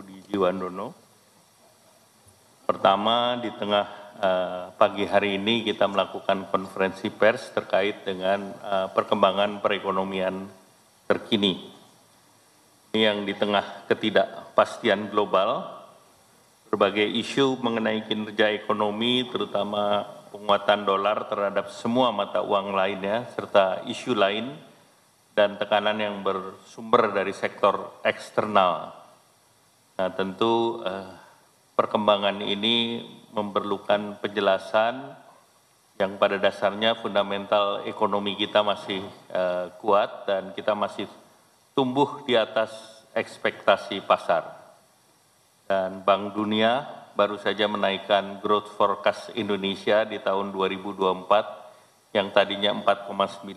Budi Jiwandono. Pertama, di tengah pagi hari ini kita melakukan konferensi pers terkait dengan perkembangan perekonomian terkini. Ini yang di tengah ketidakpastian global, berbagai isu mengenai kinerja ekonomi, terutama penguatan dolar terhadap semua mata uang lainnya, serta isu lain, dan tekanan yang bersumber dari sektor eksternal. Nah, tentu perkembangan ini memerlukan penjelasan yang pada dasarnya fundamental ekonomi kita masih kuat dan kita masih tumbuh di atas ekspektasi pasar. Dan Bank Dunia baru saja menaikkan growth forecast Indonesia di tahun 2024 yang tadinya 4,9%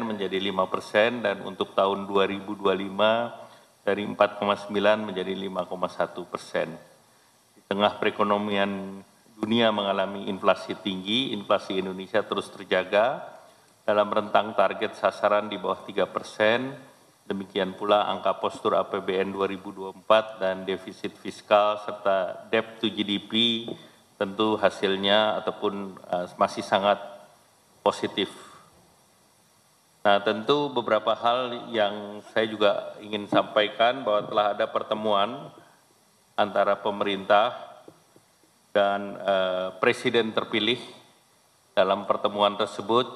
menjadi 5% dan untuk tahun 2025 dari 4,9 menjadi 5,1%. Tengah perekonomian dunia mengalami inflasi tinggi, inflasi Indonesia terus terjaga dalam rentang target sasaran di bawah 3%. Demikian pula angka postur APBN 2024 dan defisit fiskal serta debt to GDP tentu hasilnya ataupun masih sangat positif. Nah, tentu beberapa hal yang saya juga ingin sampaikan bahwa telah ada pertemuan antara pemerintah dan Presiden terpilih. Dalam pertemuan tersebut,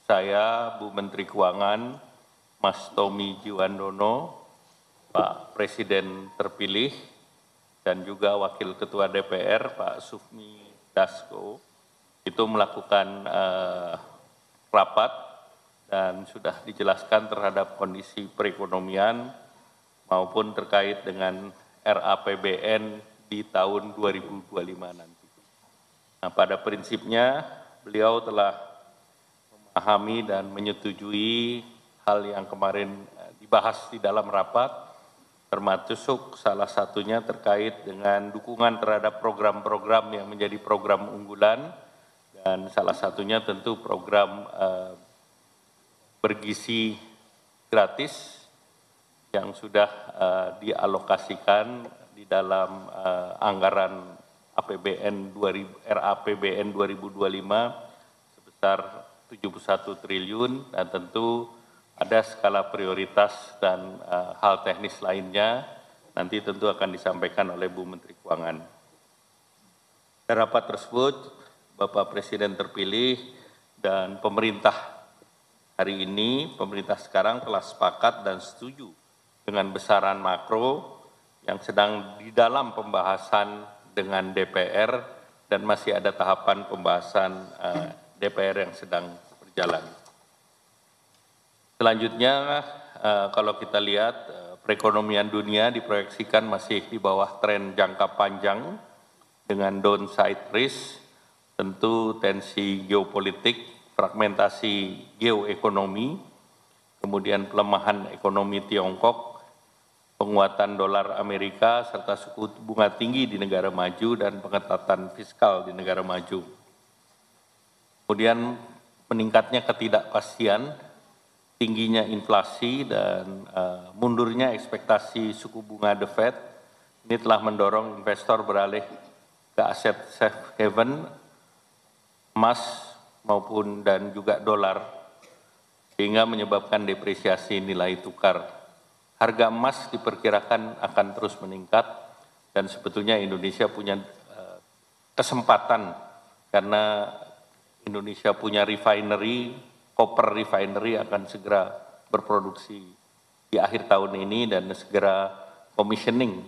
saya, Bu Menteri Keuangan, Mas Tommy Jiwandono, Pak Presiden terpilih, dan juga Wakil Ketua DPR, Pak Sufmi Dasko, itu melakukan rapat dan sudah dijelaskan terhadap kondisi perekonomian maupun terkait dengan RAPBN di tahun 2025 nanti. Nah, pada prinsipnya beliau telah memahami dan menyetujui hal yang kemarin dibahas di dalam rapat, termasuk salah satunya terkait dengan dukungan terhadap program-program yang menjadi program unggulan, dan salah satunya tentu program bergizi gratis yang sudah dialokasikan di dalam anggaran RAPBN 2025 sebesar 71 triliun dan tentu ada skala prioritas dan hal teknis lainnya nanti tentu akan disampaikan oleh Bu Menteri Keuangan. Pada rapat tersebut, Bapak Presiden terpilih dan pemerintah hari ini, pemerintah sekarang telah sepakat dan setuju dengan besaran makro yang sedang di dalam pembahasan dengan DPR dan masih ada tahapan pembahasan DPR yang sedang berjalan. Selanjutnya, kalau kita lihat perekonomian dunia diproyeksikan masih di bawah tren jangka panjang dengan downside risk, tentu tensi geopolitik, fragmentasi geoekonomi, kemudian pelemahan ekonomi Tiongkok, penguatan dolar Amerika, serta suku bunga tinggi di negara maju dan pengetatan fiskal di negara maju. Kemudian meningkatnya ketidakpastian, tingginya inflasi dan mundurnya ekspektasi suku bunga The Fed, ini telah mendorong investor beralih ke aset safe haven, emas maupun dan juga dolar, sehingga menyebabkan depresiasi nilai tukar. Harga emas diperkirakan akan terus meningkat dan sebetulnya Indonesia punya kesempatan karena Indonesia punya refinery, copper refinery akan segera berproduksi di akhir tahun ini dan segera commissioning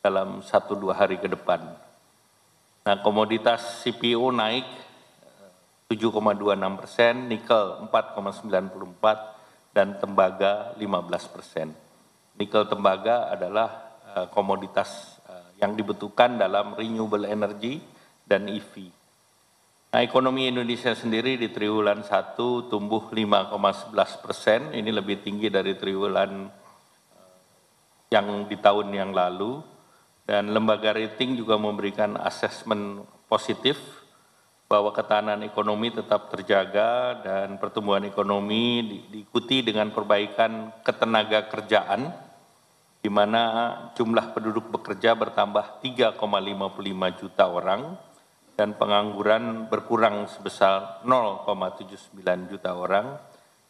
dalam 1-2 hari ke depan. Nah, komoditas CPO naik 7,26%, nikel 4,94%, dan tembaga 15%. Nikel tembaga adalah komoditas yang dibutuhkan dalam renewable energy dan EV. Nah, ekonomi Indonesia sendiri di triwulan 1 tumbuh 5,11%, ini lebih tinggi dari triwulan yang di tahun yang lalu, dan lembaga rating juga memberikan asesmen positif bahwa ketahanan ekonomi tetap terjaga dan pertumbuhan ekonomi diikuti dengan perbaikan ketenaga kerjaan di mana jumlah penduduk bekerja bertambah 3,55 juta orang dan pengangguran berkurang sebesar 0,79 juta orang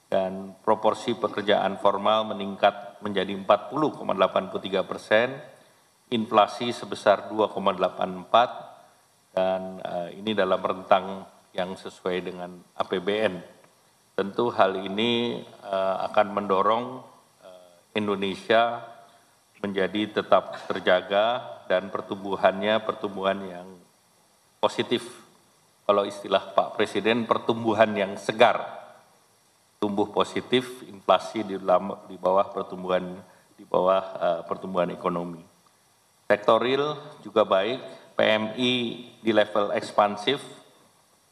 dan proporsi pekerjaan formal meningkat menjadi 40,83%, inflasi sebesar 2,84 dan ini dalam rentang yang sesuai dengan APBN. Tentu hal ini akan mendorong Indonesia menjadi tetap terjaga dan pertumbuhannya pertumbuhan yang positif. Kalau istilah Pak Presiden, pertumbuhan yang segar, tumbuh positif, inflasi di bawah pertumbuhan pertumbuhan ekonomi. Sektor real juga baik, PMI di level ekspansif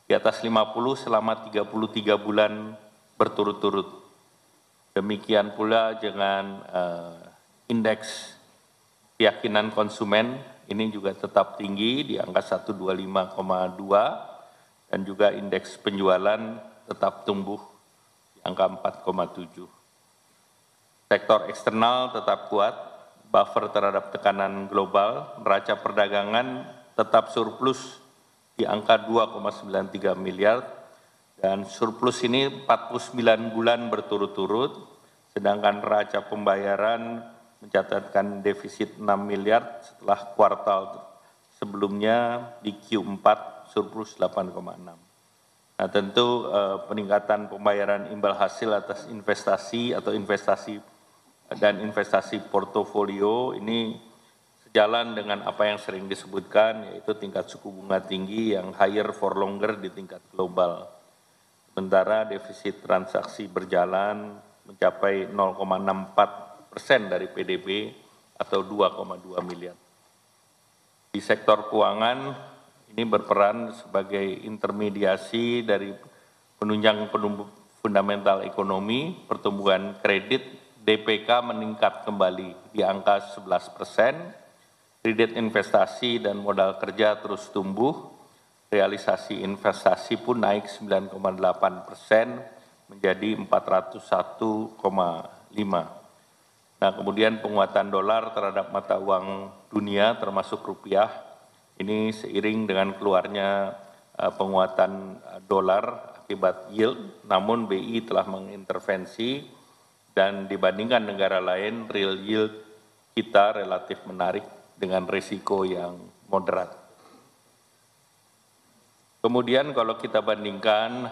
di atas 50 selama 33 bulan berturut-turut. Demikian pula dengan indeks keyakinan konsumen ini juga tetap tinggi di angka 125,2 dan juga indeks penjualan tetap tumbuh di angka 4,7. Sektor eksternal tetap kuat, buffer terhadap tekanan global, neraca perdagangan tetap surplus di angka 2,93 miliar dan surplus ini 49 bulan berturut-turut, sedangkan neraca pembayaran mencatatkan defisit 6 miliar setelah kuartal sebelumnya di Q4 surplus 8,6. Nah tentu peningkatan pembayaran imbal hasil atas investasi atau investasi portofolio ini sejalan dengan apa yang sering disebutkan yaitu tingkat suku bunga tinggi yang higher for longer di tingkat global. Sementara defisit transaksi berjalan mencapai 0,64% dari PDB atau 2,2 miliar. Di sektor keuangan ini berperan sebagai intermediasi dari penunjang fundamental ekonomi, pertumbuhan kredit, DPK meningkat kembali di angka 11%, kredit investasi dan modal kerja terus tumbuh, realisasi investasi pun naik 9,8% menjadi 401,5. Nah, kemudian penguatan dolar terhadap mata uang dunia termasuk rupiah ini seiring dengan keluarnya penguatan dolar akibat yield, namun BI telah mengintervensi dan dibandingkan negara lain real yield kita relatif menarik dengan risiko yang moderat. Kemudian kalau kita bandingkan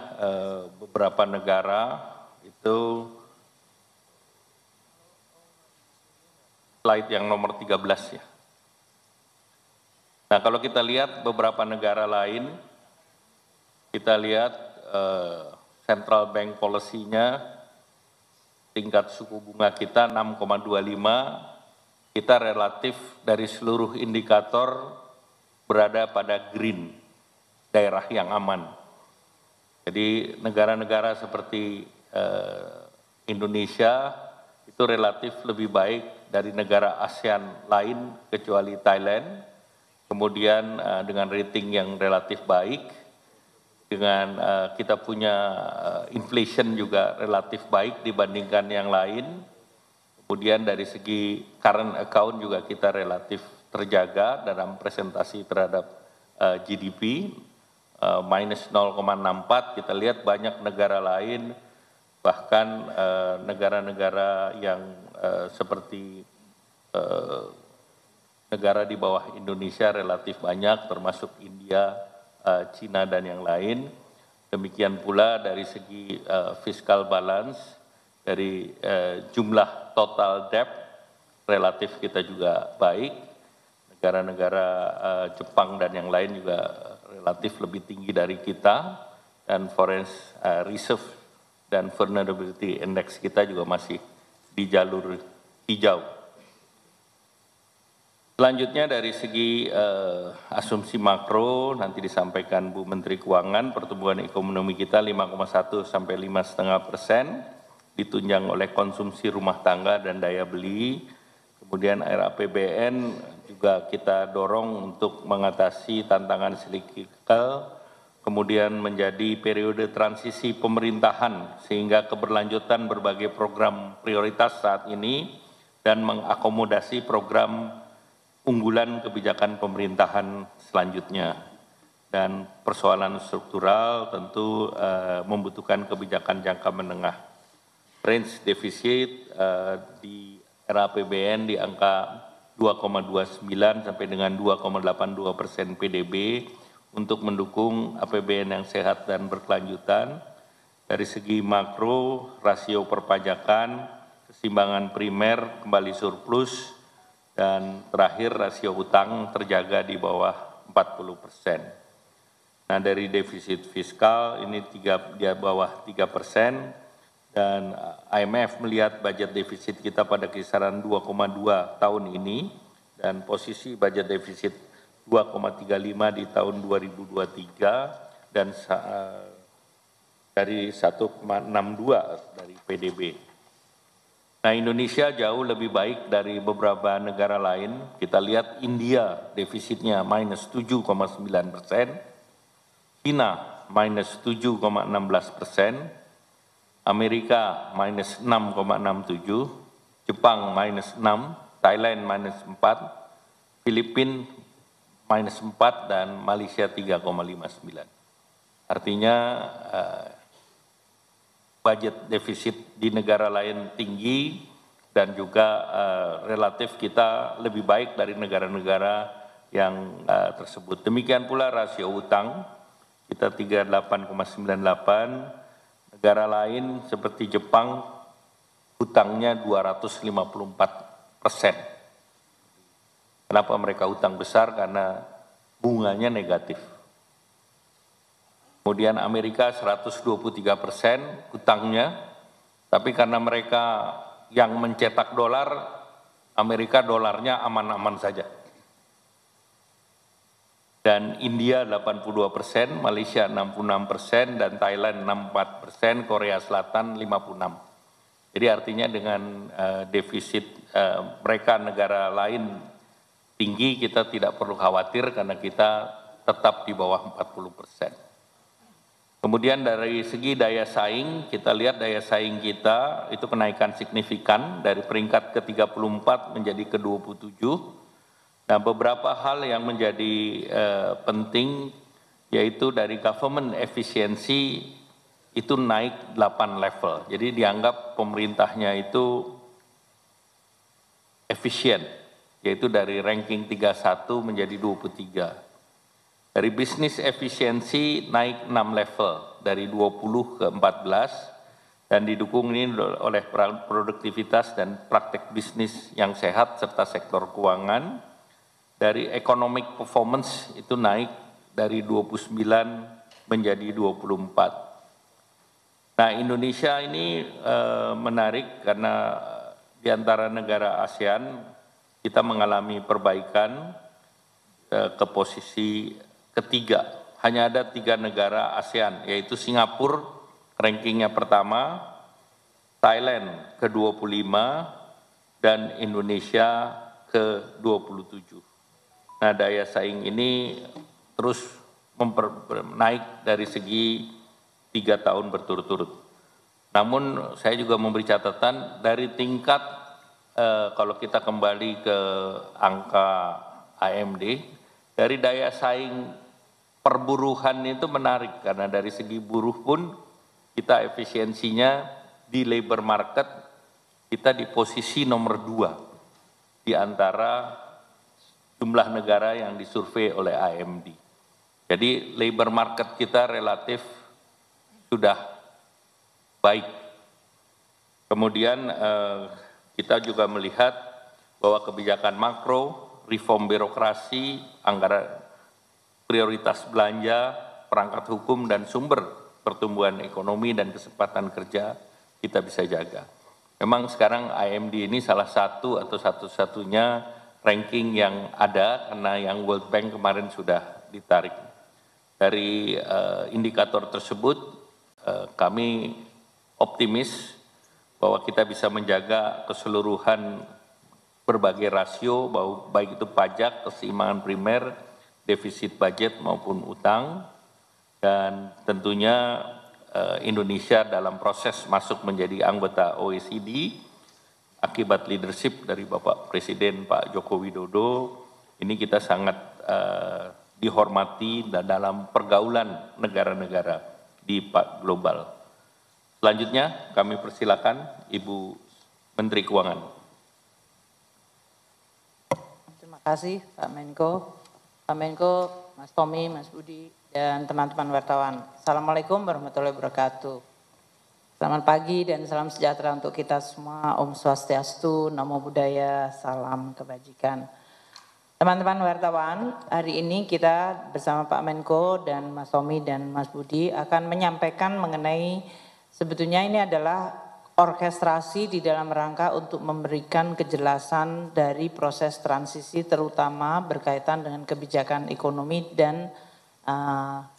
beberapa negara itu slide yang nomor 13 ya. Nah kalau kita lihat beberapa negara lain, kita lihat central bank policy-nya, tingkat suku bunga kita 6,25, kita relatif dari seluruh indikator berada pada green, daerah yang aman. Jadi negara-negara seperti Indonesia itu relatif lebih baik dari negara ASEAN lain kecuali Thailand, kemudian dengan rating yang relatif baik, dengan kita punya inflation juga relatif baik dibandingkan yang lain, kemudian dari segi current account juga kita relatif terjaga dalam presentasi terhadap GDP, minus 0,64, kita lihat banyak negara lain, bahkan negara-negara yang seperti negara di bawah Indonesia relatif banyak, termasuk India, Cina, dan yang lain. Demikian pula dari segi fiscal balance, dari jumlah total debt, relatif kita juga baik. Negara-negara Jepang dan yang lain juga relatif lebih tinggi dari kita, dan foreign reserve dan vulnerability index kita juga masih di jalur hijau. Selanjutnya dari segi asumsi makro, nanti disampaikan Bu Menteri Keuangan, pertumbuhan ekonomi kita 5,1 sampai 5,5%, ditunjang oleh konsumsi rumah tangga dan daya beli. Kemudian RAPBN juga kita dorong untuk mengatasi tantangan cyclical, kemudian menjadi periode transisi pemerintahan sehingga keberlanjutan berbagai program prioritas saat ini dan mengakomodasi program unggulan kebijakan pemerintahan selanjutnya. Dan persoalan struktural tentu membutuhkan kebijakan jangka menengah. Range defisit di era APBN di angka 2,29 sampai dengan 2,82% PDB untuk mendukung APBN yang sehat dan berkelanjutan. Dari segi makro, rasio perpajakan, keseimbangan primer kembali surplus, dan terakhir rasio utang terjaga di bawah 40%. Nah, dari defisit fiskal ini di bawah 3%, dan IMF melihat budget defisit kita pada kisaran 2,2 tahun ini, dan posisi budget defisit 2,35 di tahun 2023, dan dari 1,62 dari PDB. Nah, Indonesia jauh lebih baik dari beberapa negara lain. Kita lihat India defisitnya minus 7,9%, China minus 7,16%, Amerika minus 6,67%, Jepang minus 6%, Thailand minus 4%, Filipina minus 4%, dan Malaysia 3,59%. Artinya budget defisit di negara lain tinggi dan juga relatif kita lebih baik dari negara-negara yang tersebut. Demikian pula rasio utang kita 38,98%. Negara lain seperti Jepang hutangnya 254%. Kenapa mereka hutang besar? Karena bunganya negatif. Kemudian Amerika 123% hutangnya, tapi karena mereka yang mencetak dolar, Amerika dolarnya aman-aman saja. Dan India 82%, Malaysia 66%, dan Thailand 64%, Korea Selatan 56%. Jadi artinya dengan defisit mereka negara lain tinggi, kita tidak perlu khawatir karena kita tetap di bawah 40%. Kemudian dari segi daya saing, kita lihat daya saing kita itu kenaikan signifikan dari peringkat ke-34 menjadi ke-27. Nah, beberapa hal yang menjadi penting yaitu dari government efisiensi itu naik 8 level. Jadi dianggap pemerintahnya itu efisien, yaitu dari ranking 31 menjadi 23. Dari bisnis efisiensi naik 6 level, dari 20 ke 14, dan didukung ini oleh produktivitas dan praktek bisnis yang sehat serta sektor keuangan. Dari economic performance itu naik dari 29 menjadi 24. Nah, Indonesia ini menarik karena di antara negara ASEAN kita mengalami perbaikan ke posisi ketiga. Hanya ada 3 negara ASEAN, yaitu Singapura rankingnya pertama, Thailand ke-25, dan Indonesia ke-27. Nah, daya saing ini terus naik dari segi 3 tahun berturut-turut. Namun saya juga memberi catatan dari tingkat kalau kita kembali ke angka AMD, dari daya saing perburuhan itu menarik karena dari segi buruh pun kita efisiensinya di labor market kita di posisi nomor 2 di antara jumlah negara yang disurvei oleh AMD. Jadi labor market kita relatif sudah baik. Kemudian kita juga melihat bahwa kebijakan makro, reform birokrasi, anggaran prioritas belanja, perangkat hukum, dan sumber pertumbuhan ekonomi dan kesempatan kerja kita bisa jaga. Memang sekarang AMD ini salah satu atau satu-satunya ranking yang ada karena yang World Bank kemarin sudah ditarik. Dari indikator tersebut kami optimis bahwa kita bisa menjaga keseluruhan berbagai rasio, baik itu pajak, keseimbangan primer, defisit budget maupun utang, dan tentunya Indonesia dalam proses masuk menjadi anggota OECD akibat leadership dari Bapak Presiden Pak Joko Widodo, ini kita sangat dihormati dalam pergaulan negara-negara di global. Selanjutnya kami persilakan Ibu Menteri Keuangan. Terima kasih Pak Menko. Pak Menko, Mas Tommy, Mas Budi, dan teman-teman wartawan. Assalamualaikum warahmatullahi wabarakatuh. Selamat pagi dan salam sejahtera untuk kita semua. Om Swastiastu, Namo Buddhaya, salam kebajikan. Teman-teman wartawan, hari ini kita bersama Pak Menko dan Mas Tommy dan Mas Budi akan menyampaikan mengenai sebetulnya ini adalah orkestrasi di dalam rangka untuk memberikan kejelasan dari proses transisi terutama berkaitan dengan kebijakan ekonomi dan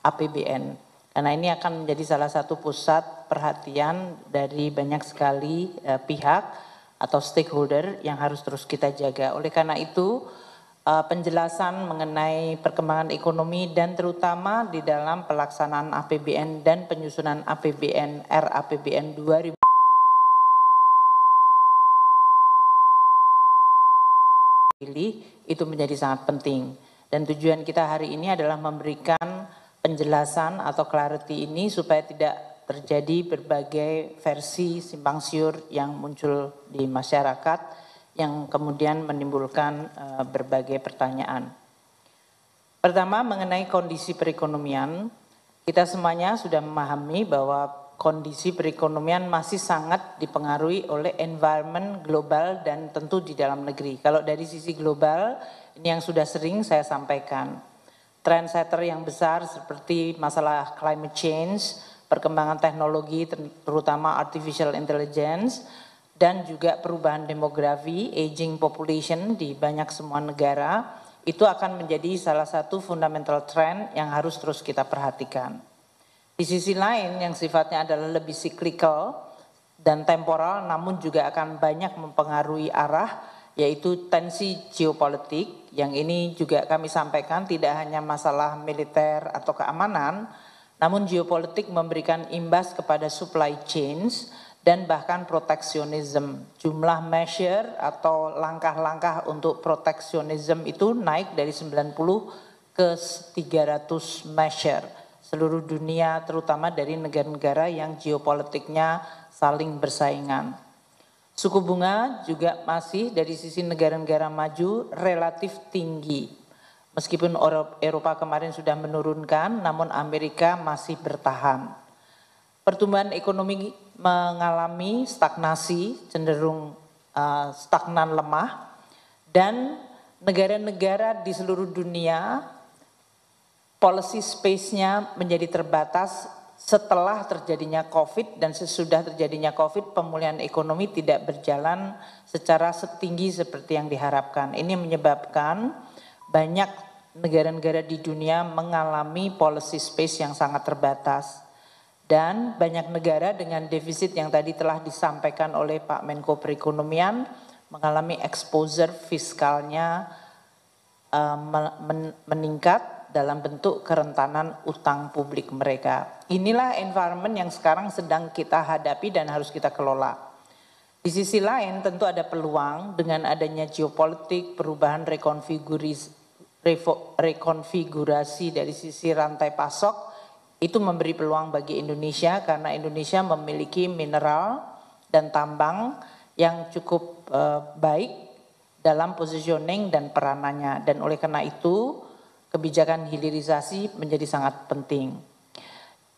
APBN. Karena ini akan menjadi salah satu pusat perhatian dari banyak sekali pihak atau stakeholder yang harus terus kita jaga. Oleh karena itu penjelasan mengenai perkembangan ekonomi dan terutama di dalam pelaksanaan APBN dan penyusunan APBN RAPBN 2000 itu menjadi sangat penting. Dan tujuan kita hari ini adalah memberikan penjelasan atau clarity ini supaya tidak terjadi berbagai versi simpang siur yang muncul di masyarakat yang kemudian menimbulkan berbagai pertanyaan. Pertama mengenai kondisi perekonomian, kita semuanya sudah memahami bahwa kondisi perekonomian masih sangat dipengaruhi oleh environment global dan tentu di dalam negeri. Kalau dari sisi global, ini yang sudah sering saya sampaikan. Trendsetter yang besar seperti masalah climate change, perkembangan teknologi terutama artificial intelligence, dan juga perubahan demografi, aging population di banyak semua negara, itu akan menjadi salah satu fundamental trend yang harus terus kita perhatikan. Di sisi lain yang sifatnya adalah lebih cyclical dan temporal namun juga akan banyak mempengaruhi arah yaitu tensi geopolitik yang ini juga kami sampaikan tidak hanya masalah militer atau keamanan namun geopolitik memberikan imbas kepada supply chains dan bahkan proteksionisme. Jumlah measure atau langkah-langkah untuk proteksionisme itu naik dari 90 ke 300 measure. Seluruh dunia terutama dari negara-negara yang geopolitiknya saling bersaingan. Suku bunga juga masih dari sisi negara-negara maju relatif tinggi. Meskipun Eropa kemarin sudah menurunkan, namun Amerika masih bertahan. Pertumbuhan ekonomi mengalami stagnasi, cenderung stagnan lemah, dan negara-negara di seluruh dunia policy space-nya menjadi terbatas setelah terjadinya COVID dan sesudah terjadinya COVID pemulihan ekonomi tidak berjalan secara setinggi seperti yang diharapkan. Ini menyebabkan banyak negara-negara di dunia mengalami policy space yang sangat terbatas. Dan banyak negara dengan defisit yang tadi telah disampaikan oleh Pak Menko Perekonomian mengalami exposure fiskalnya meningkat dalam bentuk kerentanan utang publik mereka. Inilah environment yang sekarang sedang kita hadapi dan harus kita kelola. Di sisi lain tentu ada peluang dengan adanya geopolitik, perubahan rekonfigurasi dari sisi rantai pasok, itu memberi peluang bagi Indonesia karena Indonesia memiliki mineral dan tambang yang cukup baik dalam positioning dan peranannya. Dan oleh karena itu kebijakan hilirisasi menjadi sangat penting.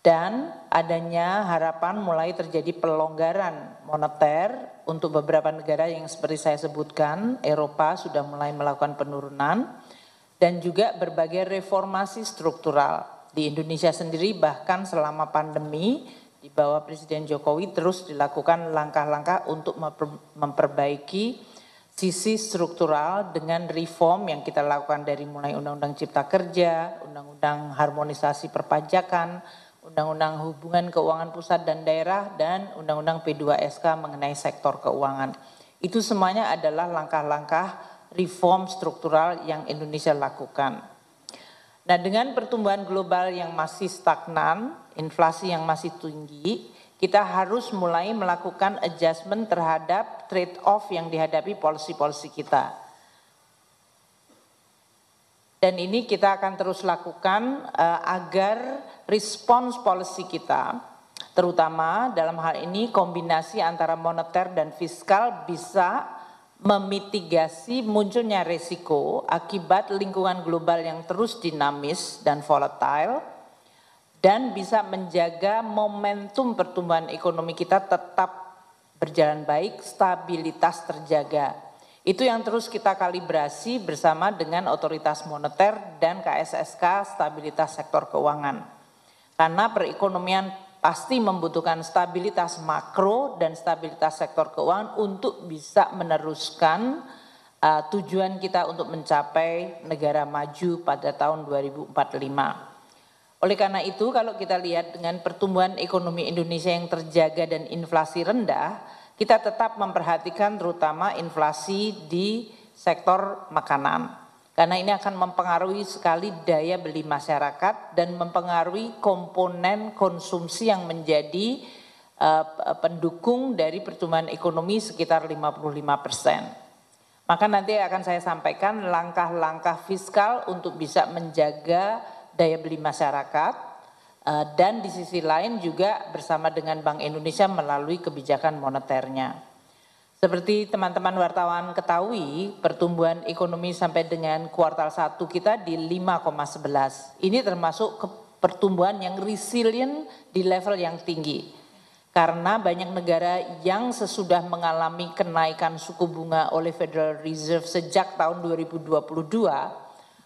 Dan adanya harapan mulai terjadi pelonggaran moneter untuk beberapa negara yang seperti saya sebutkan, Eropa sudah mulai melakukan penurunan dan juga berbagai reformasi struktural. Di Indonesia sendiri bahkan selama pandemi di bawah Presiden Jokowi terus dilakukan langkah-langkah untuk memperbaiki sisi struktural dengan reform yang kita lakukan dari mulai Undang-Undang Cipta Kerja, Undang-Undang Harmonisasi Perpajakan, Undang-Undang Hubungan Keuangan Pusat dan Daerah, dan Undang-Undang P2SK mengenai sektor keuangan. Itu semuanya adalah langkah-langkah reform struktural yang Indonesia lakukan. Nah, dengan pertumbuhan global yang masih stagnan, inflasi yang masih tinggi, kita harus mulai melakukan adjustment terhadap trade-off yang dihadapi policy-policy kita. Dan ini kita akan terus lakukan agar respons policy kita, terutama dalam hal ini kombinasi antara moneter dan fiskal bisa memitigasi munculnya resiko akibat lingkungan global yang terus dinamis dan volatile, dan bisa menjaga momentum pertumbuhan ekonomi kita tetap berjalan baik, stabilitas terjaga. Itu yang terus kita kalibrasi bersama dengan otoritas moneter dan KSSK stabilitas sektor keuangan. Karena perekonomian pasti membutuhkan stabilitas makro dan stabilitas sektor keuangan untuk bisa meneruskan tujuan kita untuk mencapai negara maju pada tahun 2045. Oleh karena itu, kalau kita lihat dengan pertumbuhan ekonomi Indonesia yang terjaga dan inflasi rendah, kita tetap memperhatikan terutama inflasi di sektor makanan. Karena ini akan mempengaruhi sekali daya beli masyarakat dan mempengaruhi komponen konsumsi yang menjadi pendukung dari pertumbuhan ekonomi sekitar 55%. Maka nanti akan saya sampaikan langkah-langkah fiskal untuk bisa menjaga daya beli masyarakat, dan di sisi lain juga bersama dengan Bank Indonesia melalui kebijakan moneternya. Seperti teman-teman wartawan ketahui, pertumbuhan ekonomi sampai dengan kuartal 1 kita di 5,11. Ini termasuk pertumbuhan yang resilient di level yang tinggi. Karena banyak negara yang sesudah mengalami kenaikan suku bunga oleh Federal Reserve sejak tahun 2022,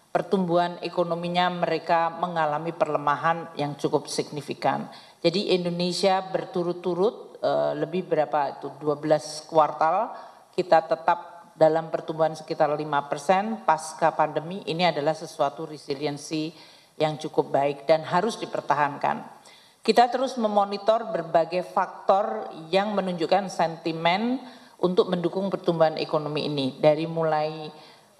pertumbuhan ekonominya mereka mengalami perlemahan yang cukup signifikan. Jadi Indonesia berturut-turut lebih berapa itu 12 kuartal kita tetap dalam pertumbuhan sekitar 5% pasca pandemi. Ini adalah sesuatu resiliensi yang cukup baik dan harus dipertahankan. Kita terus memonitor berbagai faktor yang menunjukkan sentimen untuk mendukung pertumbuhan ekonomi ini, dari mulai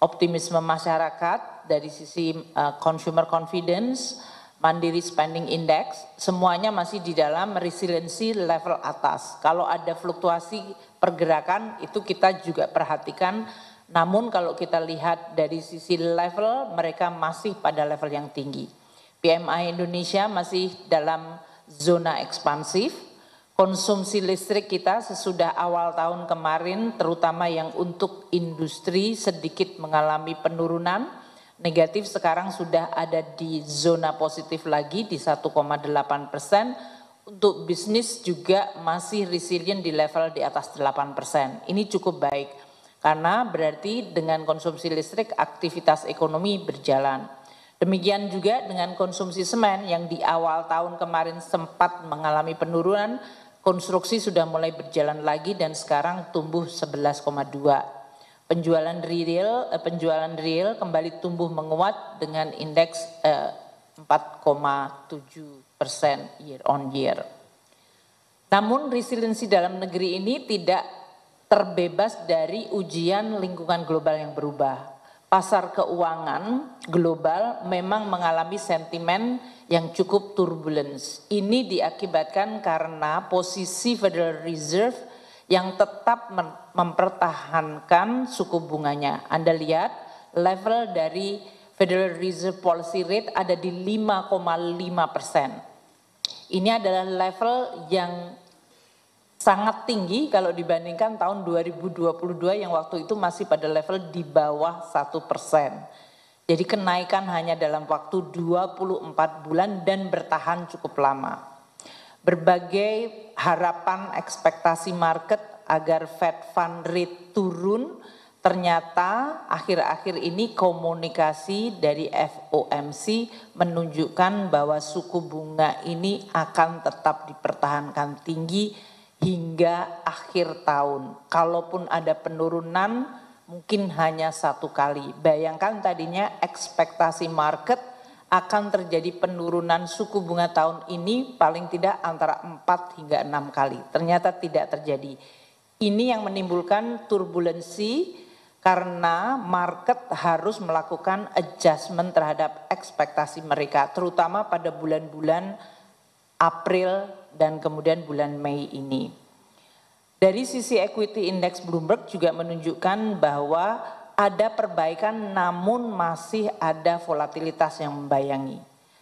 optimisme masyarakat, dari sisi consumer confidence, Mandiri Spending Index, semuanya masih di dalam resiliensi level atas. Kalau ada fluktuasi pergerakan itu kita juga perhatikan, namun kalau kita lihat dari sisi level mereka masih pada level yang tinggi. PMI Indonesia masih dalam zona ekspansif. Konsumsi listrik kita sesudah awal tahun kemarin terutama yang untuk industri sedikit mengalami penurunan negatif, sekarang sudah ada di zona positif lagi di 1,8%. Untuk bisnis juga masih resilient di level di atas 8%. Ini cukup baik karena berarti dengan konsumsi listrik aktivitas ekonomi berjalan. Demikian juga dengan konsumsi semen yang di awal tahun kemarin sempat mengalami penurunan, konstruksi sudah mulai berjalan lagi dan sekarang tumbuh 11,2. Penjualan real kembali tumbuh menguat dengan indeks 4,7% year on year. Namun resiliensi dalam negeri ini tidak terbebas dari ujian lingkungan global yang berubah. Pasar keuangan global memang mengalami sentimen yang cukup turbulence. Ini diakibatkan karena posisi Federal Reserve yang tetap mempertahankan suku bunganya. Anda lihat level dari Federal Reserve Policy Rate ada di 5,5%. Ini adalah level yang sangat tinggi kalau dibandingkan tahun 2022 yang waktu itu masih pada level di bawah 1%. Jadi kenaikan hanya dalam waktu 24 bulan dan bertahan cukup lama. Berbagai harapan ekspektasi market agar Fed Fund Rate turun, ternyata akhir-akhir ini komunikasi dari FOMC menunjukkan bahwa suku bunga ini akan tetap dipertahankan tinggi hingga akhir tahun. Kalaupun ada penurunan mungkin hanya 1 kali. Bayangkan tadinya ekspektasi market akan terjadi penurunan suku bunga tahun ini paling tidak antara 4 hingga 6 kali. Ternyata tidak terjadi. Ini yang menimbulkan turbulensi karena market harus melakukan adjustment terhadap ekspektasi mereka, terutama pada bulan-bulan April, dan kemudian bulan Mei ini. Dari sisi equity index Bloomberg juga menunjukkan bahwa ada perbaikan namun masih ada volatilitas yang membayangi.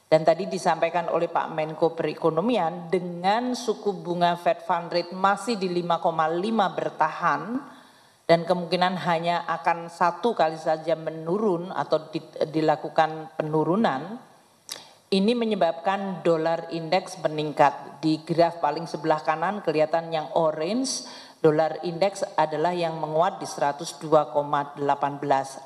Dan tadi disampaikan oleh Pak Menko Perekonomian, dengan suku bunga Fed Fund Rate masih di 5,5 bertahan dan kemungkinan hanya akan satu kali saja menurun atau dilakukan penurunan, ini menyebabkan dolar indeks meningkat. Di graf paling sebelah kanan kelihatan yang orange, dolar indeks adalah yang menguat di 102,18.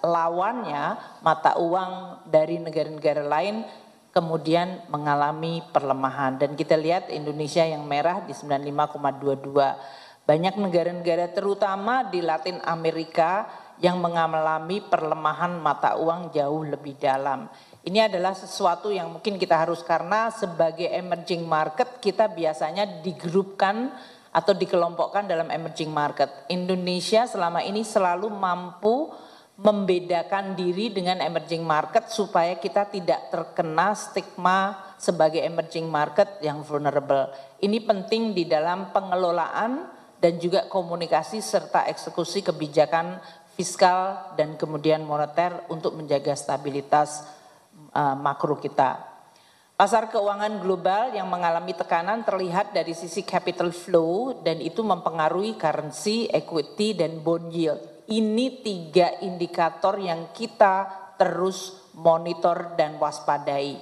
Lawannya mata uang dari negara-negara lain kemudian mengalami perlemahan. Dan kita lihat Indonesia yang merah di 95,22. Banyak negara-negara terutama di Latin Amerika yang mengalami perlemahan mata uang jauh lebih dalam. Ini adalah sesuatu yang mungkin kita harus, karena sebagai emerging market kita biasanya digrupkan atau dikelompokkan dalam emerging market. Indonesia selama ini selalu mampu membedakan diri dengan emerging market supaya kita tidak terkena stigma sebagai emerging market yang vulnerable. Ini penting di dalam pengelolaan dan juga komunikasi serta eksekusi kebijakan fiskal dan kemudian moneter untuk menjaga stabilitas makro kita. Pasar keuangan global yang mengalami tekanan terlihat dari sisi capital flow dan itu mempengaruhi currency, equity, dan bond yield. Ini 3 indikator yang kita terus monitor dan waspadai.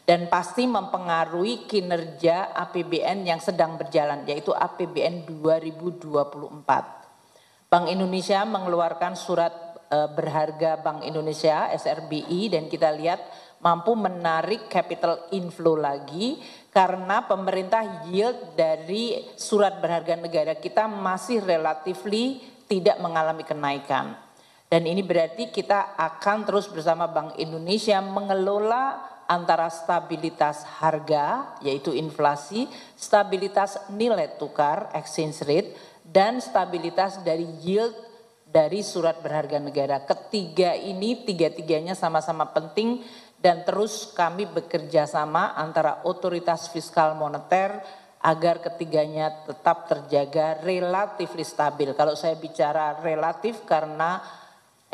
Dan pasti mempengaruhi kinerja APBN yang sedang berjalan, yaitu APBN 2024. Bank Indonesia mengeluarkan surat berharga Bank Indonesia SRBI dan kita lihat mampu menarik capital inflow lagi karena pemerintah yield dari surat berharga negara kita masih relatifly tidak mengalami kenaikan. Dan ini berarti kita akan terus bersama Bank Indonesia mengelola antara stabilitas harga yaitu inflasi, stabilitas nilai tukar exchange rate, dan stabilitas dari yield dari surat berharga negara. Ketiga ini, tiga-tiganya sama-sama penting dan terus kami bekerja sama antara otoritas fiskal moneter agar ketiganya tetap terjaga relatif stabil. Kalau saya bicara relatif karena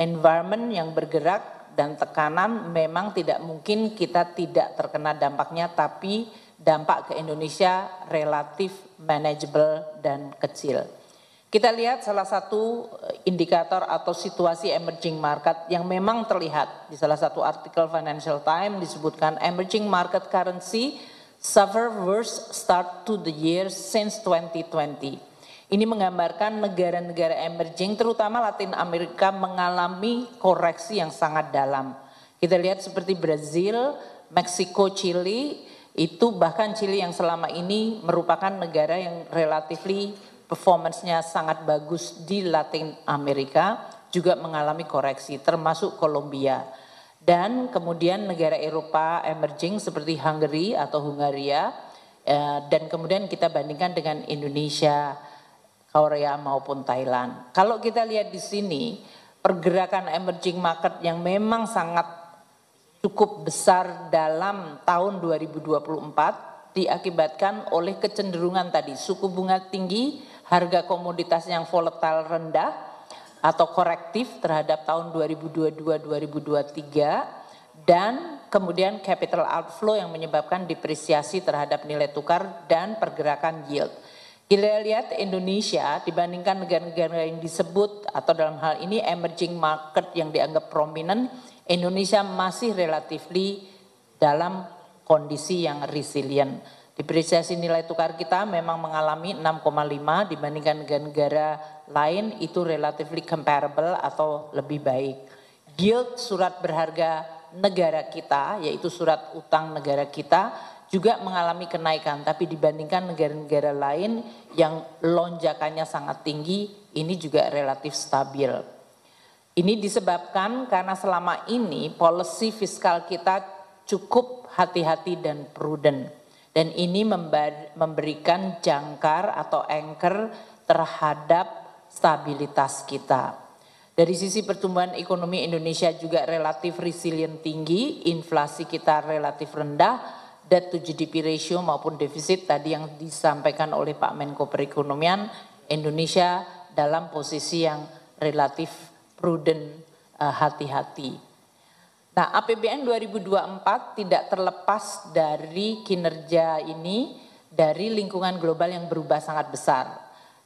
environment yang bergerak dan tekanan memang tidak mungkin kita tidak terkena dampaknya, tapi dampak ke Indonesia relatif manageable dan kecil. Kita lihat salah satu indikator atau situasi emerging market yang memang terlihat di salah satu artikel Financial Times disebutkan emerging market currency suffer worst start to the year since 2020. Ini menggambarkan negara-negara emerging terutama Latin Amerika mengalami koreksi yang sangat dalam. Kita lihat seperti Brazil, Meksiko, Chili, itu bahkan Chili yang selama ini merupakan negara yang relatively performance-nya sangat bagus di Latin Amerika juga mengalami koreksi termasuk Kolombia. Dan kemudian negara Eropa emerging seperti Hungary atau Hungaria dan kemudian kita bandingkan dengan Indonesia, Korea maupun Thailand. Kalau kita lihat di sini pergerakan emerging market yang memang sangat cukup besar dalam tahun 2024 diakibatkan oleh kecenderungan tadi suku bunga tinggi, harga komoditas yang volatile rendah atau korektif terhadap tahun 2022-2023 dan kemudian capital outflow yang menyebabkan depresiasi terhadap nilai tukar dan pergerakan yield. Kita lihat Indonesia dibandingkan negara-negara yang disebut atau dalam hal ini emerging market yang dianggap prominent, Indonesia masih relatively dalam kondisi yang resilient. Depresiasi nilai tukar kita memang mengalami 6,5 dibandingkan negara-negara lain itu relatively comparable atau lebih baik. Yield surat berharga negara kita yaitu surat utang negara kita juga mengalami kenaikan tapi dibandingkan negara-negara lain yang lonjakannya sangat tinggi ini juga relatif stabil. Ini disebabkan karena selama ini policy fiskal kita cukup hati-hati dan prudent. Dan ini memberikan jangkar atau anchor terhadap stabilitas kita. Dari sisi pertumbuhan ekonomi Indonesia juga relatif resilient tinggi, inflasi kita relatif rendah, debt to GDP ratio maupun defisit tadi yang disampaikan oleh Pak Menko Perekonomian, Indonesia dalam posisi yang relatif prudent, hati-hati. Nah, APBN 2024 tidak terlepas dari kinerja ini dari lingkungan global yang berubah sangat besar.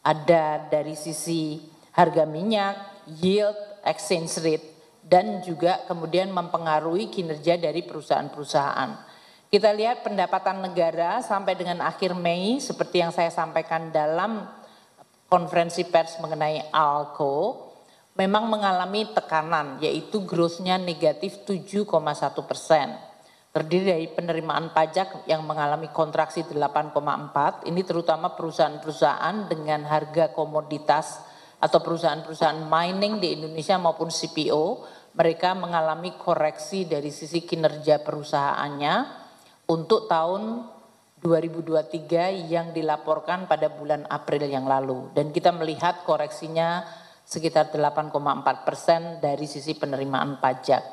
Ada dari sisi harga minyak, yield, exchange rate, dan juga kemudian mempengaruhi kinerja dari perusahaan-perusahaan. Kita lihat pendapatan negara sampai dengan akhir Mei seperti yang saya sampaikan dalam konferensi pers mengenai ALCO, memang mengalami tekanan yaitu growth-nya negatif 7,1%. Terdiri dari penerimaan pajak yang mengalami kontraksi 8,4, ini terutama perusahaan-perusahaan dengan harga komoditas atau perusahaan-perusahaan mining di Indonesia maupun CPO, mereka mengalami koreksi dari sisi kinerja perusahaannya untuk tahun 2023 yang dilaporkan pada bulan April yang lalu. Dan kita melihat koreksinya sekitar 8,4% dari sisi penerimaan pajak.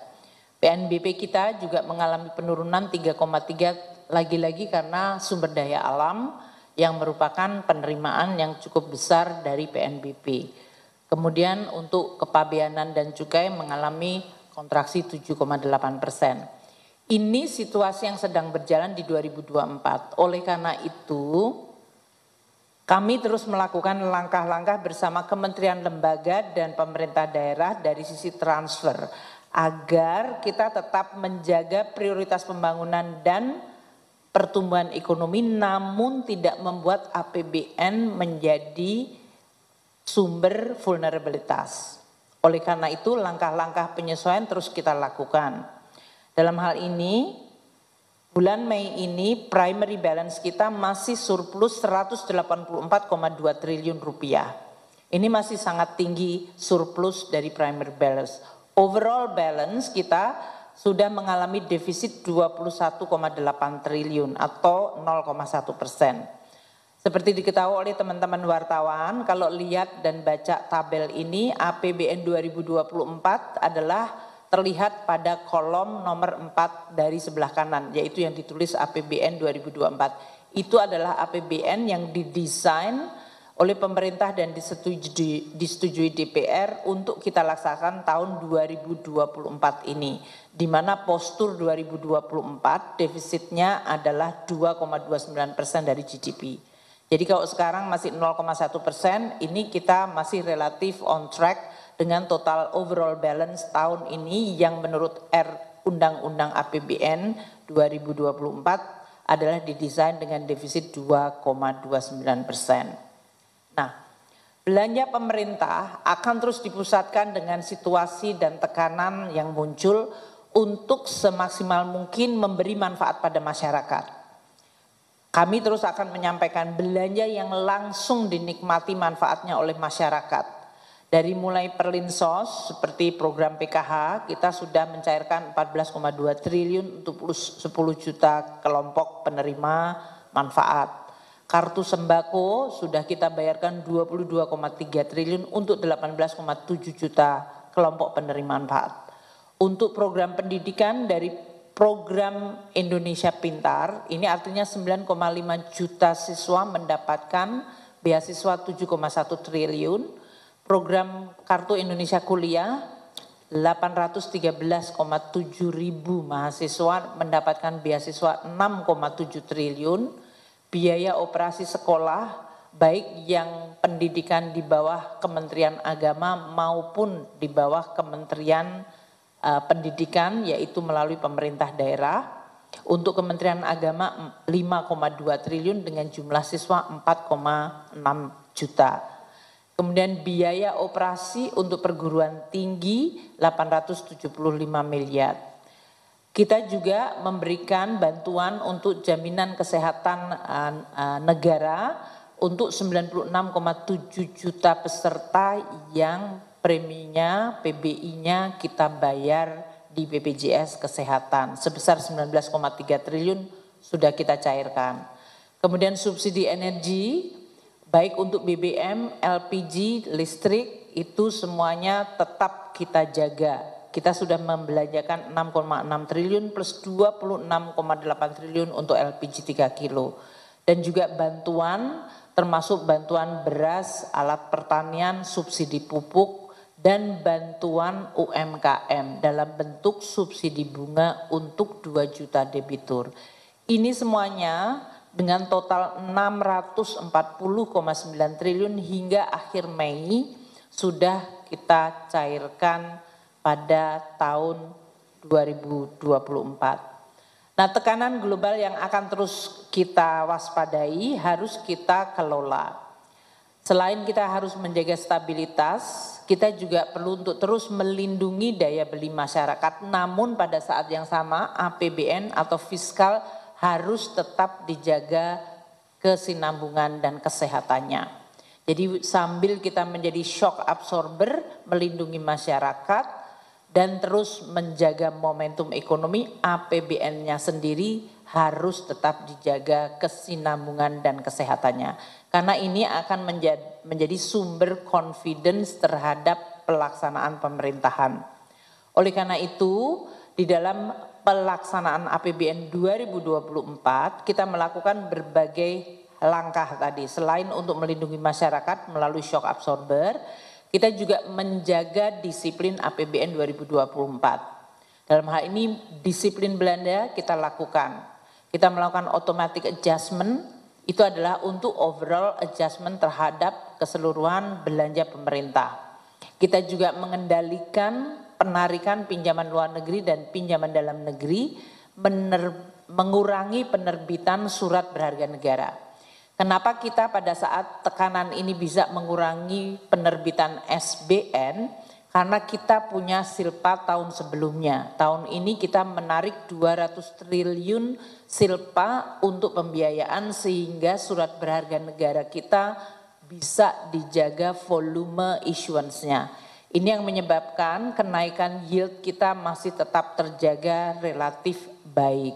PNBP kita juga mengalami penurunan 3,3 lagi-lagi karena sumber daya alam yang merupakan penerimaan yang cukup besar dari PNBP. Kemudian untuk kepabeanan dan cukai mengalami kontraksi 7,8%. Ini situasi yang sedang berjalan di 2024. Oleh karena itu, kami terus melakukan langkah-langkah bersama kementerian lembaga dan pemerintah daerah dari sisi transfer agar kita tetap menjaga prioritas pembangunan dan pertumbuhan ekonomi namun tidak membuat APBN menjadi sumber vulnerabilitas. Oleh karena itu langkah-langkah penyesuaian terus kita lakukan. Dalam hal ini, bulan Mei ini primary balance kita masih surplus 184,2 triliun rupiah. Ini masih sangat tinggi surplus dari primary balance. Overall balance kita sudah mengalami defisit 21,8 triliun atau 0,1%. Seperti diketahui oleh teman-teman wartawan, kalau lihat dan baca tabel ini APBN 2024 adalah terlihat pada kolom nomor 4 dari sebelah kanan, yaitu yang ditulis APBN 2024. Itu adalah APBN yang didesain oleh pemerintah dan disetujui DPR untuk kita laksanakan tahun 2024 ini. Di mana postur 2024 defisitnya adalah 2,29% dari GDP. Jadi kalau sekarang masih 0,1%, ini kita masih relatif on track dengan total overall balance tahun ini yang menurut Undang-Undang APBN 2024 adalah didesain dengan defisit 2,29%. Nah, belanja pemerintah akan terus dipusatkan dengan situasi dan tekanan yang muncul untuk semaksimal mungkin memberi manfaat pada masyarakat. Kami terus akan menyampaikan belanja yang langsung dinikmati manfaatnya oleh masyarakat. Dari mulai perlinsos seperti program PKH kita sudah mencairkan 14,2 triliun untuk 10 juta kelompok penerima manfaat. Kartu sembako sudah kita bayarkan 22,3 triliun untuk 18,7 juta kelompok penerima manfaat. Untuk program pendidikan dari program Indonesia Pintar, ini artinya 9,5 juta siswa mendapatkan beasiswa 7,1 triliun. Program Kartu Indonesia Kuliah 813,7 ribu mahasiswa mendapatkan beasiswa 6,7 triliun, biaya operasi sekolah baik yang pendidikan di bawah Kementerian Agama maupun di bawah Kementerian Pendidikan yaitu melalui pemerintah daerah. Untuk Kementerian Agama 5,2 triliun dengan jumlah siswa 4,6 juta. Kemudian biaya operasi untuk perguruan tinggi 875 miliar. Kita juga memberikan bantuan untuk jaminan kesehatan negara untuk 96,7 juta peserta yang preminya, PBI-nya kita bayar di BPJS Kesehatan. Sebesar 19,3 triliun sudah kita cairkan. Kemudian subsidi energi, baik untuk BBM, LPG, listrik, itu semuanya tetap kita jaga. kita sudah membelanjakan 6,6 triliun plus 26,8 triliun untuk LPG 3 kilo. Dan juga bantuan termasuk bantuan beras, alat pertanian, subsidi pupuk, dan bantuan UMKM dalam bentuk subsidi bunga untuk 2 juta debitur. Ini semuanya dengan total 640,9 triliun hingga akhir Mei sudah kita cairkan pada tahun 2024. Nah, tekanan global yang akan terus kita waspadai harus kita kelola. Selain kita harus menjaga stabilitas, kita juga perlu untuk terus melindungi daya beli masyarakat. Namun pada saat yang sama APBN atau fiskal harus tetap dijaga kesinambungan dan kesehatannya. Jadi sambil kita menjadi shock absorber, melindungi masyarakat dan terus menjaga momentum ekonomi, APBN-nya sendiri harus tetap dijaga kesinambungan dan kesehatannya. Karena ini akan menjadi sumber confidence terhadap pelaksanaan pemerintahan. Oleh karena itu, di dalam pelaksanaan APBN 2024 kita melakukan berbagai langkah tadi. Selain untuk melindungi masyarakat melalui shock absorber, kita juga menjaga disiplin APBN 2024. Dalam hal ini disiplin belanja kita lakukan. Kita melakukan automatic adjustment, itu adalah untuk overall adjustment terhadap keseluruhan belanja pemerintah. Kita juga mengendalikan penarikan pinjaman luar negeri dan pinjaman dalam negeri, mengurangi penerbitan surat berharga negara. Kenapa kita pada saat tekanan ini bisa mengurangi penerbitan SBN? Karena kita punya silpa tahun sebelumnya. Tahun ini kita menarik 200 triliun silpa untuk pembiayaan sehingga surat berharga negara kita bisa dijaga volume issuance-nya. Ini yang menyebabkan kenaikan yield kita masih tetap terjaga relatif baik.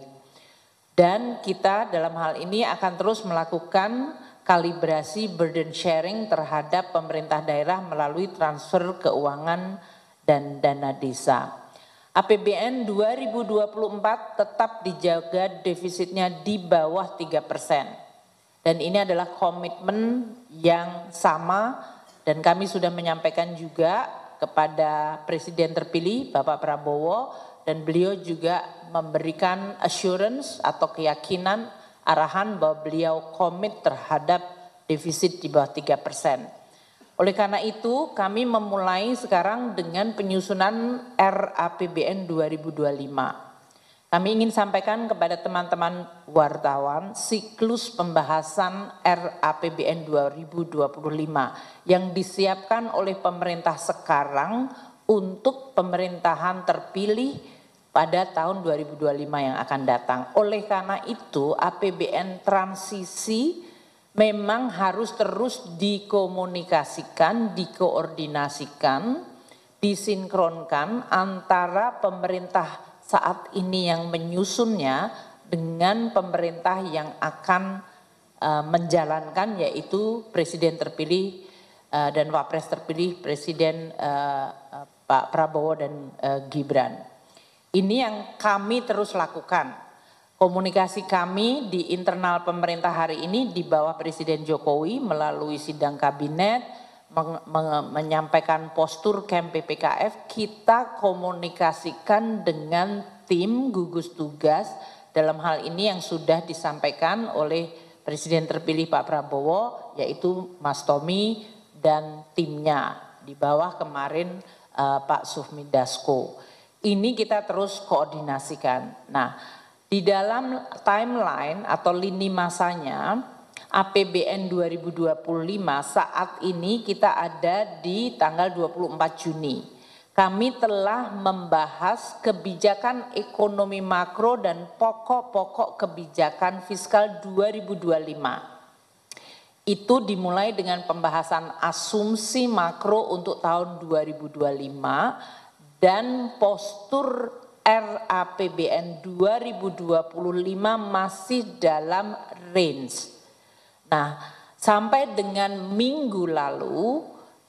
Dan kita dalam hal ini akan terus melakukan kalibrasi burden sharing terhadap pemerintah daerah melalui transfer keuangan dan dana desa. APBN 2024 tetap dijaga defisitnya di bawah 3%. Dan ini adalah komitmen yang sama dan kami sudah menyampaikan juga kepada Presiden terpilih Bapak Prabowo dan beliau juga memberikan assurance atau keyakinan arahan bahwa beliau komit terhadap defisit di bawah 3%. Oleh karena itu kami memulai sekarang dengan penyusunan RAPBN 2025. Kami ingin sampaikan kepada teman-teman wartawan siklus pembahasan RAPBN 2025 yang disiapkan oleh pemerintah sekarang untuk pemerintahan terpilih pada tahun 2025 yang akan datang. Oleh karena itu APBN transisi memang harus terus dikomunikasikan, dikoordinasikan, disinkronkan antara pemerintah saat ini yang menyusunnya dengan pemerintah yang akan menjalankan, yaitu Presiden terpilih dan Wapres terpilih Presiden Pak Prabowo dan Gibran. Ini yang kami terus lakukan. Komunikasi kami di internal pemerintah hari ini di bawah Presiden Jokowi melalui sidang kabinet, menyampaikan postur KEM PPKF, kita komunikasikan dengan tim gugus tugas dalam hal ini yang sudah disampaikan oleh Presiden terpilih Pak Prabowo, yaitu Mas Tommy dan timnya di bawah kemarin Pak Sufmi Dasko. Ini kita terus koordinasikan. Nah, di dalam timeline atau lini masanya APBN 2025 saat ini kita ada di tanggal 24 Juni. Kami telah membahas kebijakan ekonomi makro dan pokok-pokok kebijakan fiskal 2025. Itu dimulai dengan pembahasan asumsi makro untuk tahun 2025 dan postur RAPBN 2025 masih dalam range. Nah, sampai dengan minggu lalu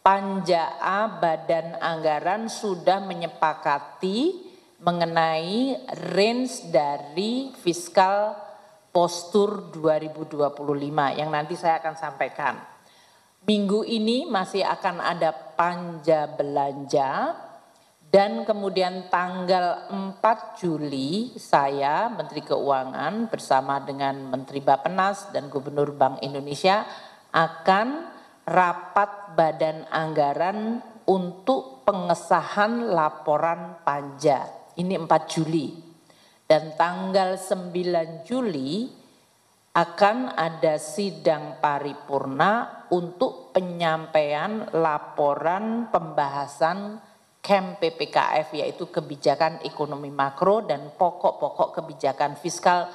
Panja A Badan Anggaran sudah menyepakati mengenai range dari fiskal postur 2025 yang nanti saya akan sampaikan. Minggu ini masih akan ada panja belanja dan kemudian tanggal 4 Juli saya Menteri Keuangan bersama dengan Menteri Bappenas dan Gubernur Bank Indonesia akan rapat Badan Anggaran untuk pengesahan laporan panja. Ini 4 Juli. Dan tanggal 9 Juli akan ada sidang paripurna untuk penyampaian laporan pembahasan KEM PPKF, yaitu kebijakan ekonomi makro dan pokok-pokok kebijakan fiskal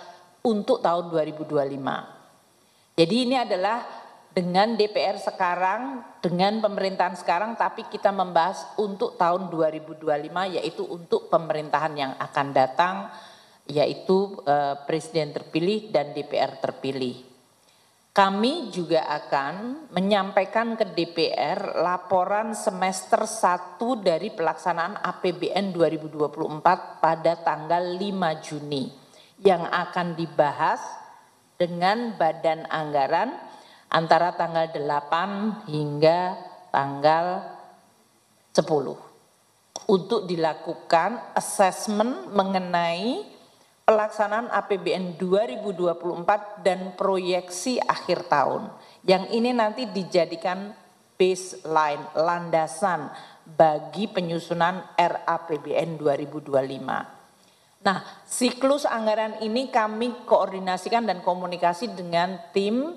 untuk tahun 2025. Jadi ini adalah dengan DPR sekarang, dengan pemerintahan sekarang, tapi kita membahas untuk tahun 2025, yaitu untuk pemerintahan yang akan datang, yaitu Presiden terpilih dan DPR terpilih. Kami juga akan menyampaikan ke DPR laporan semester 1 dari pelaksanaan APBN 2024 pada tanggal 5 Juni yang akan dibahas dengan Badan Anggaran antara tanggal 8 hingga tanggal 10 untuk dilakukan assessment mengenai pelaksanaan APBN 2024 dan proyeksi akhir tahun. Yang ini nanti dijadikan baseline, landasan bagi penyusunan RAPBN 2025. Nah, siklus anggaran ini kami koordinasikan dan komunikasi dengan tim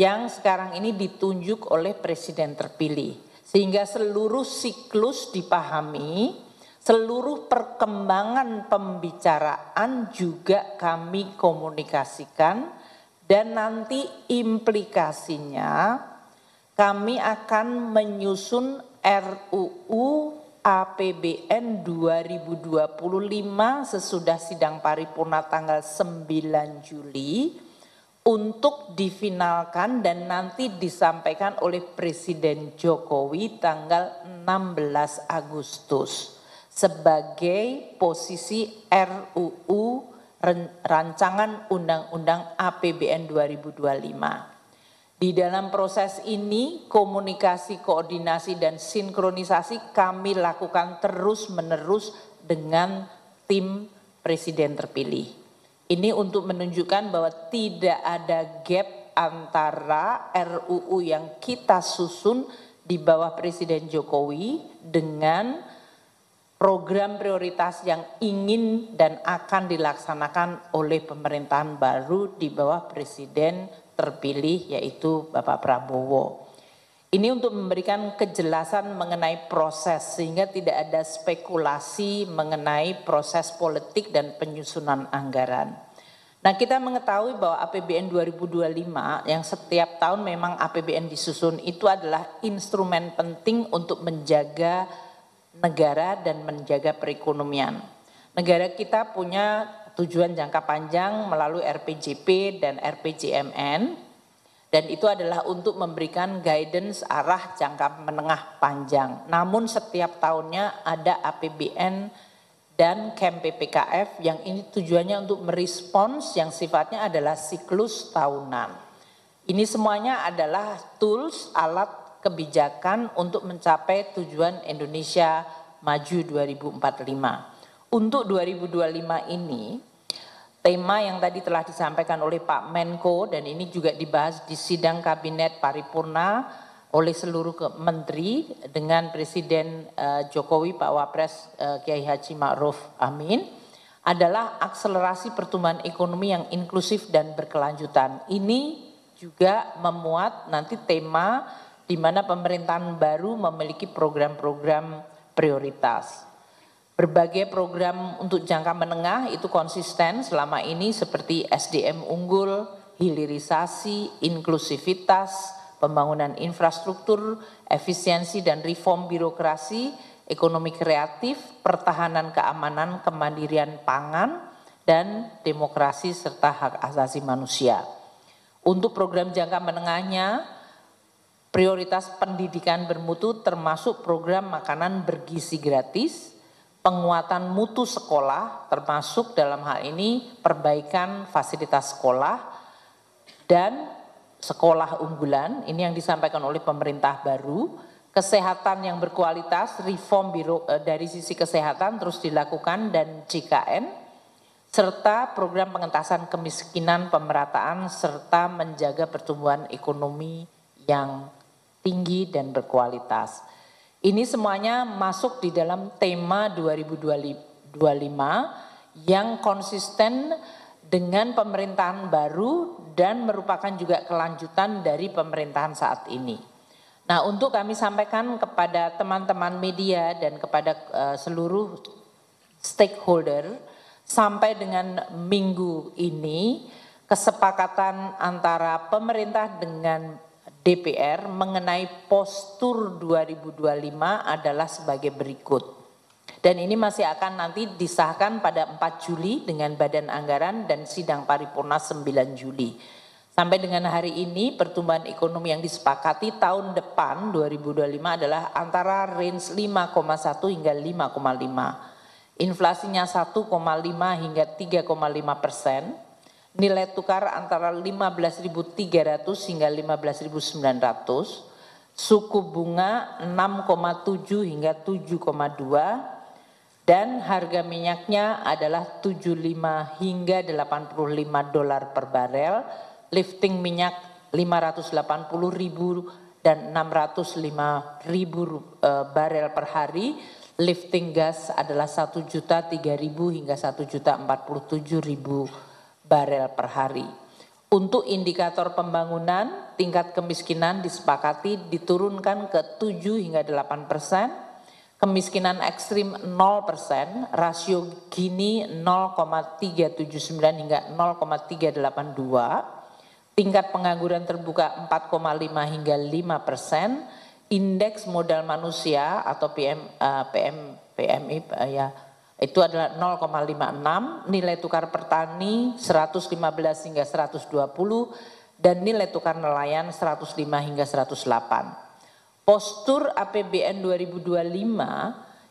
yang sekarang ini ditunjuk oleh Presiden terpilih. Sehingga seluruh siklus dipahami, seluruh perkembangan pembicaraan juga kami komunikasikan dan nanti implikasinya kami akan menyusun RUU APBN 2025 sesudah sidang paripurna tanggal 9 Juli untuk difinalkan dan nanti disampaikan oleh Presiden Jokowi tanggal 16 Agustus sebagai posisi RUU Rancangan Undang-Undang APBN 2025. Di dalam proses ini komunikasi, koordinasi dan sinkronisasi kami lakukan terus-menerus dengan tim Presiden terpilih. Ini untuk menunjukkan bahwa tidak ada gap antara RUU yang kita susun di bawah Presiden Jokowi dengan program prioritas yang ingin dan akan dilaksanakan oleh pemerintahan baru di bawah Presiden terpilih yaitu Bapak Prabowo. Ini untuk memberikan kejelasan mengenai proses sehingga tidak ada spekulasi mengenai proses politik dan penyusunan anggaran. Nah, kita mengetahui bahwa APBN 2025 yang setiap tahun memang APBN disusun itu adalah instrumen penting untuk menjaga negara dan menjaga perekonomian. Negara kita punya tujuan jangka panjang melalui RPJP dan RPJMN. Dan itu adalah untuk memberikan guidance arah jangka menengah panjang. Namun setiap tahunnya ada APBN dan KEM PPKF yang ini tujuannya untuk merespons yang sifatnya adalah siklus tahunan. Ini semuanya adalah tools, alat kebijakan untuk mencapai tujuan Indonesia Maju 2045. Untuk 2025 ini, tema yang tadi telah disampaikan oleh Pak Menko dan ini juga dibahas di sidang kabinet paripurna oleh seluruh menteri dengan Presiden Jokowi, Pak Wapres Kiai Haji Ma'ruf Amin adalah akselerasi pertumbuhan ekonomi yang inklusif dan berkelanjutan. Ini juga memuat nanti tema di mana pemerintahan baru memiliki program-program prioritas. Berbagai program untuk jangka menengah itu konsisten selama ini seperti SDM unggul, hilirisasi, inklusivitas, pembangunan infrastruktur, efisiensi dan reform birokrasi, ekonomi kreatif, pertahanan keamanan, kemandirian pangan, dan demokrasi serta hak asasi manusia. Untuk program jangka menengahnya, prioritas pendidikan bermutu termasuk program makanan bergizi gratis, penguatan mutu sekolah termasuk dalam hal ini perbaikan fasilitas sekolah dan sekolah unggulan, ini yang disampaikan oleh pemerintah baru, kesehatan yang berkualitas, reform dari sisi kesehatan terus dilakukan dan JKN, serta program pengentasan kemiskinan, pemerataan, serta menjaga pertumbuhan ekonomi yang tinggi dan berkualitas. Ini semuanya masuk di dalam tema 2025 yang konsisten dengan pemerintahan baru dan merupakan juga kelanjutan dari pemerintahan saat ini. Nah, untuk kami sampaikan kepada teman-teman media dan kepada seluruh stakeholder, sampai dengan minggu ini kesepakatan antara pemerintah dengan DPR mengenai postur 2025 adalah sebagai berikut. Dan ini masih akan nanti disahkan pada 4 Juli dengan Badan Anggaran dan sidang paripurna 9 Juli. Sampai dengan hari ini pertumbuhan ekonomi yang disepakati tahun depan 2025 adalah antara range 5,1 hingga 5,5. Inflasinya 1,5 hingga 3,5%. Nilai tukar antara 15.300 hingga 15.900, suku bunga 6,7 hingga 7,2, dan harga minyaknya adalah 75 hingga 85 dolar per barel, lifting minyak 580.000 dan 605.000 barel per hari, lifting gas adalah 1.003.000 hingga 1.047.000 barel per hari. Untuk indikator pembangunan, tingkat kemiskinan disepakati diturunkan ke 7 hingga 8%, kemiskinan ekstrim 0%, rasio Gini 0,379 hingga 0,382, tingkat pengangguran terbuka 4,5 hingga 5%, indeks modal manusia atau PMI itu adalah 0,56, nilai tukar petani 115 hingga 120, dan nilai tukar nelayan 105 hingga 108. Postur APBN 2025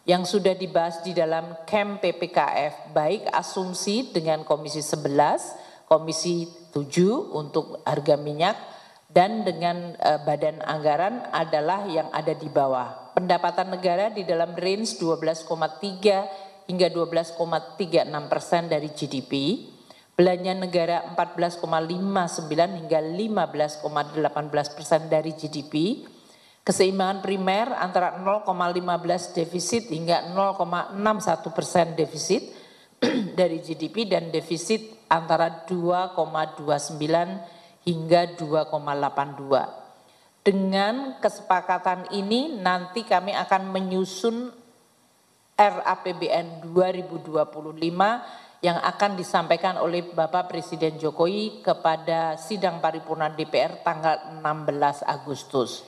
yang sudah dibahas di dalam KEM PPKF, baik asumsi dengan Komisi 11, Komisi 7 untuk harga minyak, dan dengan Badan Anggaran adalah yang ada di bawah. Pendapatan negara di dalam range 12,3 hingga 12,36% dari GDP, belanja negara 14,59 hingga 15,18% dari GDP, keseimbangan primer antara 0,15 defisit hingga 0,61% defisit dari GDP, dan defisit antara 2,29 hingga 2,82. Dengan kesepakatan ini nanti kami akan menyusun RAPBN 2025 yang akan disampaikan oleh Bapak Presiden Jokowi kepada sidang paripurna DPR tanggal 16 Agustus.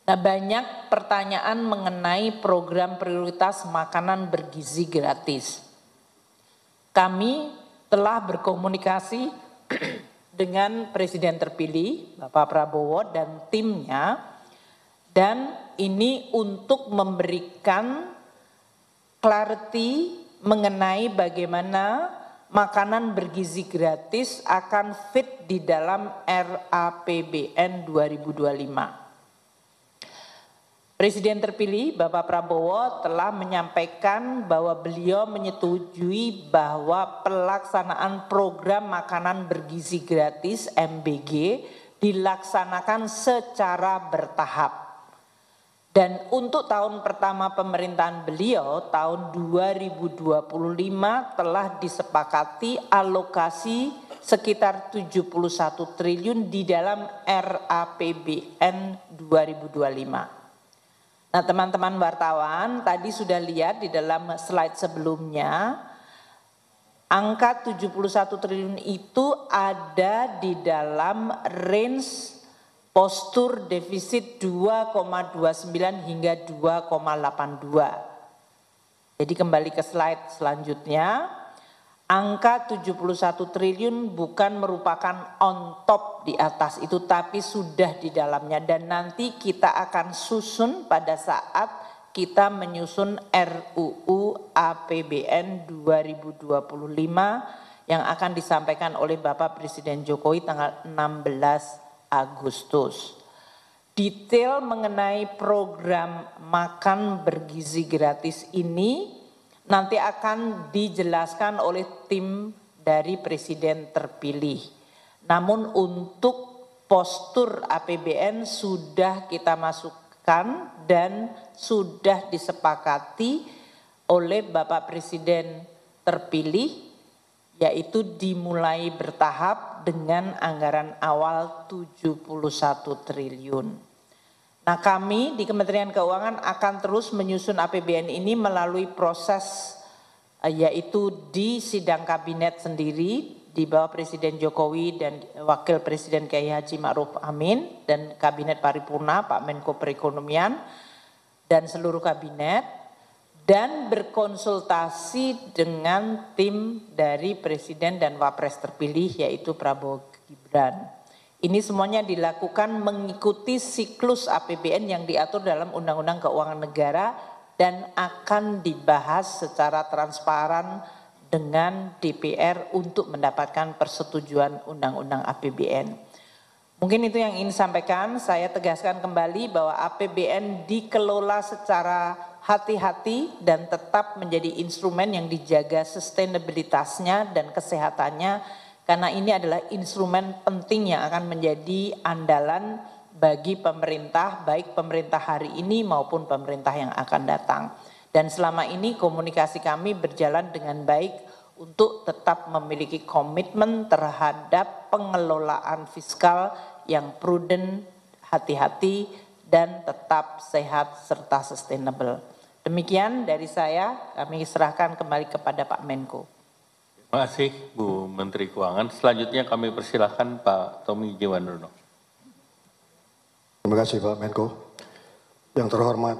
Nah, banyak pertanyaan mengenai program prioritas makanan bergizi gratis. Kami telah berkomunikasi dengan Presiden terpilih Bapak Prabowo dan timnya, dan ini untuk memberikan clarity mengenai bagaimana makanan bergizi gratis akan fit di dalam RAPBN 2025. Presiden terpilih Bapak Prabowo telah menyampaikan bahwa beliau menyetujui bahwa pelaksanaan program makanan bergizi gratis MBG dilaksanakan secara bertahap. Dan untuk tahun pertama pemerintahan beliau, tahun 2025 telah disepakati alokasi sekitar 71 triliun di dalam RAPBN 2025. Nah, teman-teman wartawan tadi sudah lihat di dalam slide sebelumnya, angka 71 triliun itu ada di dalam range postur defisit 2,29 hingga 2,82. Jadi kembali ke slide selanjutnya, angka 71 triliun bukan merupakan on top di atas itu, tapi sudah di dalamnya. Dan nanti kita akan susun pada saat kita menyusun RUU APBN 2025 yang akan disampaikan oleh Bapak Presiden Jokowi tanggal 16 Agustus. Detail mengenai program makan bergizi gratis ini nanti akan dijelaskan oleh tim dari Presiden terpilih. Namun untuk postur APBN sudah kita masukkan dan sudah disepakati oleh Bapak Presiden terpilih, yaitu dimulai bertahap dengan anggaran awal 71 triliun. Nah, kami di Kementerian Keuangan akan terus menyusun APBN ini melalui proses yaitu di sidang kabinet sendiri di bawah Presiden Jokowi dan Wakil Presiden Kiai Haji Ma'ruf Amin dan Kabinet Paripurna Pak Menko Perekonomian dan seluruh kabinet, dan berkonsultasi dengan tim dari Presiden dan Wapres terpilih yaitu Prabowo Gibran. Ini semuanya dilakukan mengikuti siklus APBN yang diatur dalam Undang-Undang Keuangan Negara dan akan dibahas secara transparan dengan DPR untuk mendapatkan persetujuan Undang-Undang APBN. Mungkin itu yang ingin sampaikan. Saya tegaskan kembali bahwa APBN dikelola secara hati-hati dan tetap menjadi instrumen yang dijaga sustainabilitasnya dan kesehatannya, karena ini adalah instrumen penting yang akan menjadi andalan bagi pemerintah, baik pemerintah hari ini maupun pemerintah yang akan datang. Dan selama ini komunikasi kami berjalan dengan baik untuk tetap memiliki komitmen terhadap pengelolaan fiskal yang prudent, hati-hati, dan tetap sehat serta sustainable. Demikian dari saya, kami serahkan kembali kepada Pak Menko. Terima kasih Bu Menteri Keuangan. Selanjutnya kami persilahkan Pak Tommy Jiwandono. Terima kasih Pak Menko. Yang terhormat